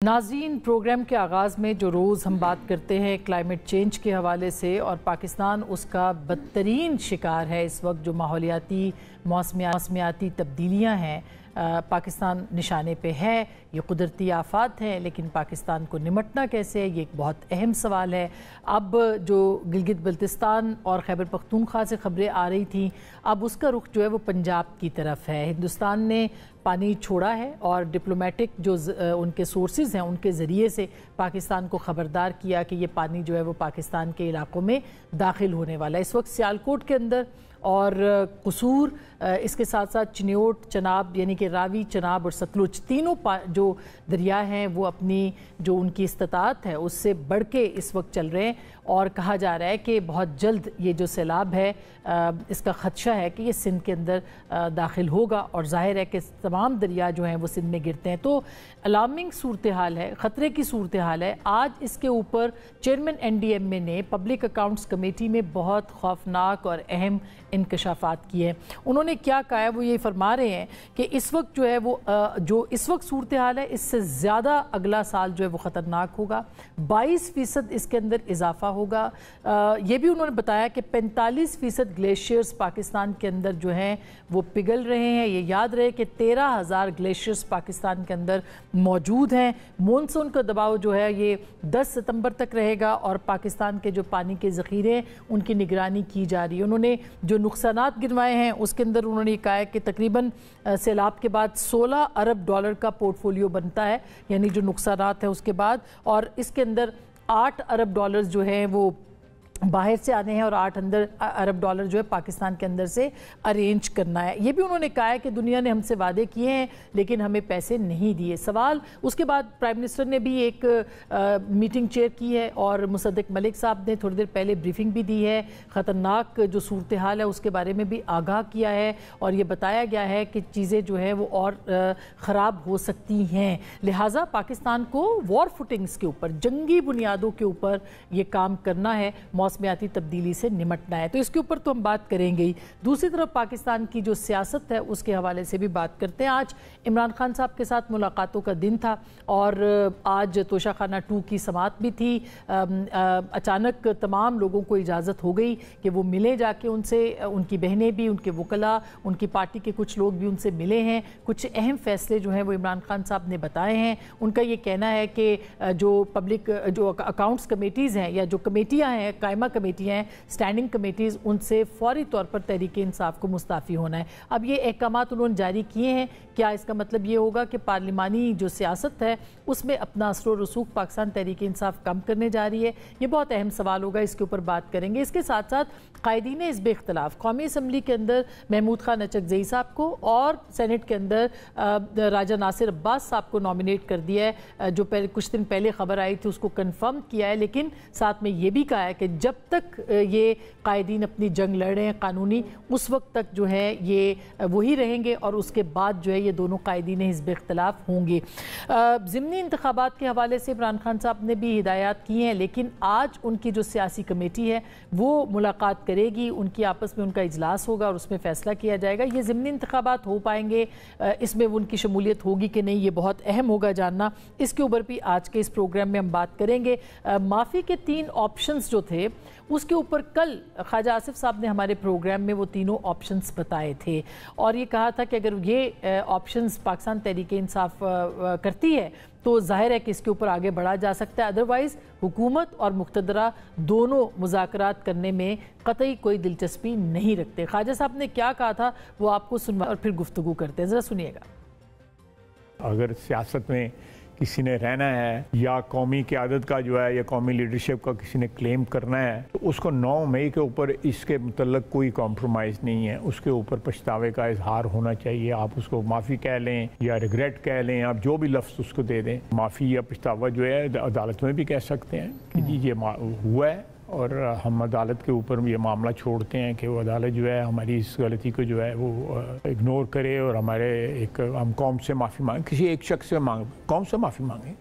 नाज़रीन, प्रोग्राम के आगाज़ में जो रोज़ हम बात करते हैं क्लाइमेट चेंज के हवाले से, और पाकिस्तान उसका बदतरीन शिकार है इस वक्त। जो माहौलियाती मौसमियाती तब्दीलियाँ हैं, पाकिस्तान निशाने पे है। ये कुदरती आफात हैं, लेकिन पाकिस्तान को निमटना कैसे है, ये एक बहुत अहम सवाल है। अब जो गिलगित बल्तिस्तान और खैबर पख्तूनख्वा से खबरें आ रही थी, अब उसका रुख जो है वो पंजाब की तरफ है। हिंदुस्तान ने पानी छोड़ा है और डिप्लोमेटिक जो उनके सोर्सेज हैं उनके ज़रिए से पाकिस्तान को ख़बरदार किया कि ये पानी जो है वो पाकिस्तान के इलाकों में दाखिल होने वाला है। इस वक्त सियालकोट के अंदर और कसूर, इसके साथ साथ चिन्योट, चनाब यानी कि रावी, चनाब और सतलुज, तीनों जो दरिया हैं वो अपनी जो उनकी इस्तात है उससे बढ़ के इस वक्त चल रहे हैं। और कहा जा रहा है कि बहुत जल्द ये जो सैलाब है इसका ख़दशा है कि ये सिंध के अंदर दाखिल होगा, और जाहिर है कि तमाम दरिया जो हैं वो सिंध में गिरते हैं। तो अलार्मिंग सूरत हाल है, ख़तरे की सूरत हाल है। आज इसके ऊपर चेयरमैन NDMA ने पब्लिक अकाउंट्स कमेटी में बहुत खौफनाक और अहम इंकशाफात किए हैं। उन्होंने क्या कहा है, वो ये फरमा रहे हैं कि इस वक्त जो है वो जो इस वक्त सूरत हाल है इससे ज़्यादा अगला साल जो है वो ख़तरनाक होगा। 22% इसके अंदर इजाफा होगा। ये भी उन्होंने बताया कि 45% ग्लेशियर्स पाकिस्तान के अंदर जो हैं वो पिघल रहे हैं। ये याद रहे कि 13,000 ग्लेशियर्स पाकिस्तान के अंदर मौजूद हैं। मॉनसून का दबाव जो है ये 10 सितंबर तक रहेगा, और पाकिस्तान के जो पानी के ज़ख़ीरे उनकी निगरानी की जा रही है। उन्होंने जो नुकसानात गिनवाए हैं उसके अंदर उन्होंने कहा है कि तकरीबन सैलाब के बाद $16 अरब का पोर्टफोलियो बनता है, यानी जो नुकसानात है उसके बाद, और इसके अंदर $8 अरब जो हैं वो बाहर से आने हैं और $8 अरब जो है पाकिस्तान के अंदर से अरेंज करना है। ये भी उन्होंने कहा है कि दुनिया ने हमसे वादे किए हैं लेकिन हमें पैसे नहीं दिए। सवाल उसके बाद प्राइम मिनिस्टर ने भी एक मीटिंग चेयर की है, और मुसद्दिक मलिक साहब ने थोड़ी देर पहले ब्रीफिंग भी दी है। ख़तरनाक जो सूरत हाल है उसके बारे में भी आगाह किया है, और ये बताया गया है कि चीज़ें जो है वो और ख़राब हो सकती हैं। लिहाजा पाकिस्तान को वॉर फुटिंग्स के ऊपर, जंगी बुनियादों के ऊपर ये काम करना है, मौसमियाती तब्दीली से निमटना है। तो इसके ऊपर तो हम बात करेंगे ही। दूसरी तरफ पाकिस्तान की जो सियासत है उसके हवाले से भी बात करते हैं। आज इमरान खान साहब के साथ मुलाकातों का दिन था, और आज तोशाखाना 2 की समात भी थी। अचानक तमाम लोगों को इजाज़त हो गई कि वो मिले जाके उनसे, उनकी बहनें भी, उनके वकला, उनकी पार्टी के कुछ लोग भी उनसे मिले हैं। कुछ अहम फैसले जो हैं वो इमरान खान साहब ने बताए हैं। उनका ये कहना है कि जो पब्लिक जो अकाउंट्स कमेटीज़ हैं या जो कमेटियाँ हैं, कायमा कमेटियाँ हैं, स्टैंडिंग कमेटीज़, उनसे फौरी तौर पर तहरीक इंसाफ को मुस्ताफ़ी होना है। अब ये अहकामात उन्होंने जारी किए हैं। क्या इसका मतलब ये होगा कि पार्लिमानी जो सियासत है उसमें अपना असर और रसूख पाकिस्तान तहरीक इंसाफ कम करने जा रही है? ये बहुत अहम सवाल होगा, इसके ऊपर बात करेंगे। इसके साथ साथ कायदीन हिज़्ब इख्तिलाफ कौमी असम्बली के अंदर महमूद खान नचकज़ई साहब को और सेनेट के अंदर राजा नासिर अब्बास साहब को नॉमिनेट कर दिया है। जो पहले कुछ दिन पहले खबर आई थी उसको कन्फर्म किया है, लेकिन साथ में ये भी कहा है कि जब तक ये कायदीन अपनी जंग लड़ रहे हैं कानूनी, उस वक्त तक जो है ये वही रहेंगे, और उसके बाद जो है ये दोनों कायदीन हिज़्ब इख्तिलाफ होंगे। ज़िमनी इंतखाबात के हवाले से इमरान खान साहब ने भी हिदायत की हैं, लेकिन आज उनकी जो सियासी कमेटी है वो मुलाकात करेगी, उनकी आपस में उनका इजलास होगा और उसमें फ़ैसला किया जाएगा ये ज़िमनी इंतखाबात हो पाएंगे, इसमें उनकी शमूलियत होगी कि नहीं, ये बहुत अहम होगा जानना। इसके ऊपर भी आज के इस प्रोग्राम में हम बात करेंगे। माफ़ी के 3 ऑप्शंस जो थे उसके ऊपर कल ख्वाजा आसिफ साहब ने हमारे प्रोग्राम में वो तीनों ऑप्शंस बताए थे, और ये कहा था कि अगर ये ऑप्शंस पाकिस्तान तहरीक इंसाफ करती है तो जाहिर है कि इसके ऊपर आगे बढ़ा जा सकता है। अदरवाइज़ हुकूमत और मुक़तदरा दोनों मुज़ाकरात करने में कतई कोई दिलचस्पी नहीं रखते। ख्वाजा साहब ने क्या कहा था वो आपको सुनवा और फिर गुफ्तगू करते हैं, ज़रा सुनिएगा। अगर सियासत में किसी ने रहना है या कौमी क़यादत का जो है या कौमी लीडरशिप का किसी ने क्लेम करना है, तो उसको 9 मई के ऊपर इसके मतलब कोई कॉम्प्रोमाइज़ नहीं है। उसके ऊपर पछतावे का इजहार होना चाहिए। आप उसको माफ़ी कह लें या रिग्रेट कह लें, आप जो भी लफ्ज़ उसको दे दें। माफ़ी या पछतावा जो है अदालत में भी कह सकते हैं कि जी ये हुआ है, और हम अदालत के ऊपर ये मामला छोड़ते हैं कि वो अदालत जो है हमारी इस गलती को जो है वो इग्नोर करे, और हमारे हम कौम से माफ़ी मांगे, किसी एक शख्स से कौम से माफ़ी मांगे।